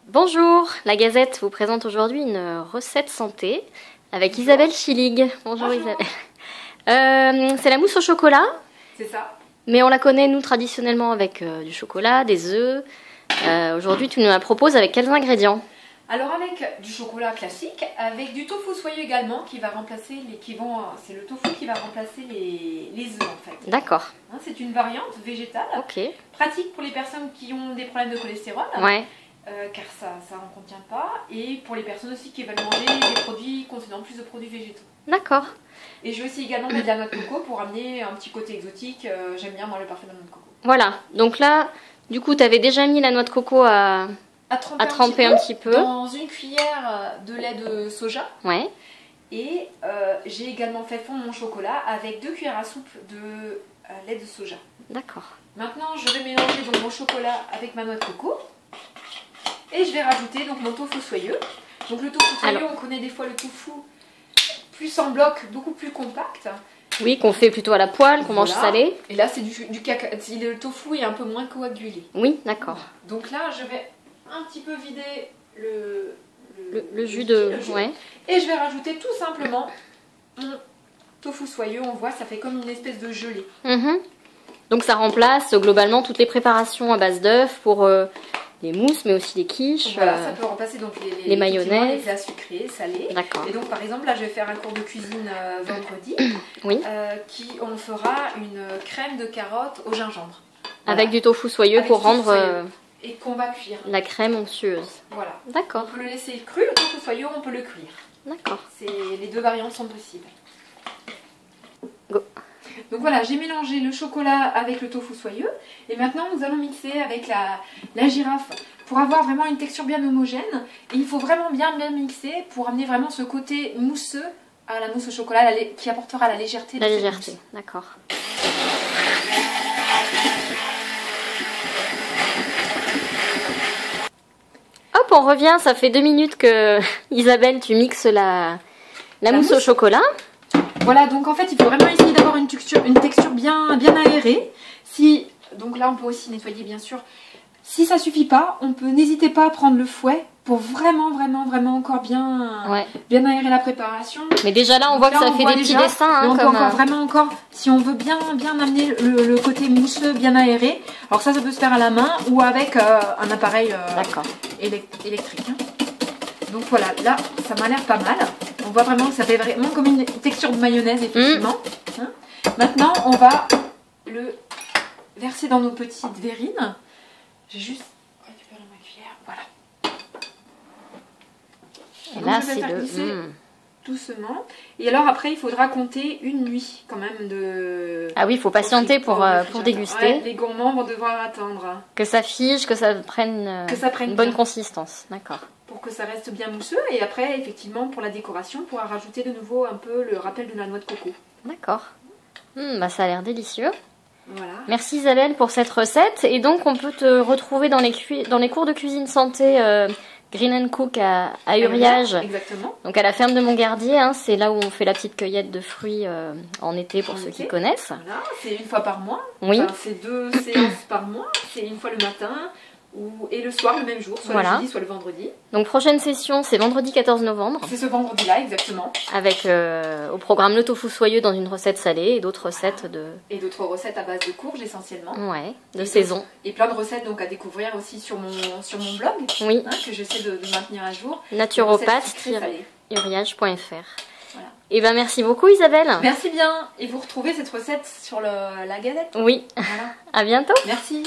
Bonjour, la Gazette vous présente aujourd'hui une recette santé avec Isabelle Schillig. Bonjour. Isabelle. C'est la mousse au chocolat. C'est ça. Mais on la connaît nous traditionnellement avec du chocolat, des œufs. Aujourd'hui tu nous la proposes avec quels ingrédients? Alors avec du chocolat classique, avec du tofu soyeux également qui va remplacer c'est le tofu qui va remplacer les œufs en fait. D'accord. Hein, c'est une variante végétale. Ok. Pratique pour les personnes qui ont des problèmes de cholestérol. Ouais. Car ça n'en contient pas, et pour les personnes aussi qui veulent manger des produits contenant plus de produits végétaux. D'accord. Et je vais aussi également mettre de la noix de coco pour amener un petit côté exotique. J'aime bien moi le parfum de la noix de coco. Voilà, donc là, du coup, tu avais déjà mis la noix de coco à tremper un petit peu dans une cuillère de lait de soja. Ouais. Et j'ai également fait fondre mon chocolat avec 2 cuillères à soupe de lait de soja. D'accord. Maintenant, je vais mélanger donc mon chocolat avec ma noix de coco. Et je vais rajouter donc mon tofu soyeux. Donc le tofu soyeux, on connaît des fois le tofu plus en bloc, beaucoup plus compact. Oui, qu'on fait plutôt à la poêle, qu'on mange salé. Et là, c'est du caca. Le tofu est un peu moins coagulé. Oui, d'accord. Donc là, je vais un petit peu vider le jus. Ouais. Et je vais rajouter tout simplement mon tofu soyeux. On voit, ça fait comme une espèce de gelée. Donc ça remplace globalement toutes les préparations à base d'œufs pour les mousses, mais aussi les quiches. Voilà, ça peut remplacer donc les mayonnaises, les plats sucrés, salés. D'accord. Et donc par exemple, là je vais faire un cours de cuisine vendredi. Oui. On fera une crème de carotte au gingembre. Voilà. Avec du tofu soyeux pour rendre et qu'on va cuire. La crème onctueuse. Voilà. D'accord. On peut le laisser cru, le tofu soyeux, on peut le cuire. D'accord. Les deux variantes sont possibles. Go. Donc voilà, j'ai mélangé le chocolat avec le tofu soyeux. Et maintenant, nous allons mixer avec la girafe pour avoir vraiment une texture bien homogène. Et il faut vraiment bien mixer pour amener vraiment ce côté mousseux à la mousse au chocolat qui apportera la légèreté. La légèreté, d'accord. Hop, on revient, ça fait 2 minutes que Isabelle, tu mixes la mousse au chocolat. Voilà, donc en fait, il faut vraiment essayer d'avoir une texture bien aérée. Donc là, on peut aussi nettoyer, bien sûr. Si ça suffit pas, n'hésitez pas à prendre le fouet pour vraiment encore bien aérer la préparation. Mais déjà là, on voit que ça fait des petits dessins. Hein, on peut encore, si on veut bien amener le côté mousseux, bien aéré. Alors ça peut se faire à la main ou avec un appareil électrique. Hein. Donc voilà, là, ça m'a l'air pas mal. On voit vraiment que ça fait vraiment comme une texture de mayonnaise, effectivement. Hein. Maintenant, on va le verser dans nos petites verrines. J'ai juste récupéré ma cuillère, voilà. Et donc là, je vais faire glisser doucement. Et alors après, il faudra compter une nuit quand même de... Ah oui, il faut patienter pour déguster. Ouais, les gourmands vont devoir attendre. Que ça fige, que ça prenne une bonne consistance, d'accord. Pour que ça reste bien mousseux. Et après, effectivement, pour la décoration, on pourra rajouter de nouveau un peu le rappel de la noix de coco. D'accord. Bah, ça a l'air délicieux. Voilà. Merci Isabelle pour cette recette. Et donc, on peut te retrouver dans les cours de cuisine santé Green & Cook à Uriage. Exactement. Donc à la ferme de Montgardier, hein, c'est là où on fait la petite cueillette de fruits en été pour ceux qui connaissent. Voilà, c'est une fois par mois. Oui. Enfin, c'est 2 séances par mois. C'est une fois le matin et le soir, le même jour, soit le jeudi, soit le vendredi. Donc prochaine session, c'est vendredi 14 novembre. C'est ce vendredi-là, exactement. Avec au programme le tofu soyeux dans une recette salée et d'autres recettes Et d'autres recettes à base de courges essentiellement. Ouais, de saison. Et plein de recettes donc à découvrir aussi sur mon blog. Oui. Hein, que j'essaie de maintenir à jour. naturopathe-uriage.fr. Voilà. Et ben merci beaucoup Isabelle. Merci bien. Et vous retrouvez cette recette sur la Gazette. Oui. Voilà. À bientôt. Merci.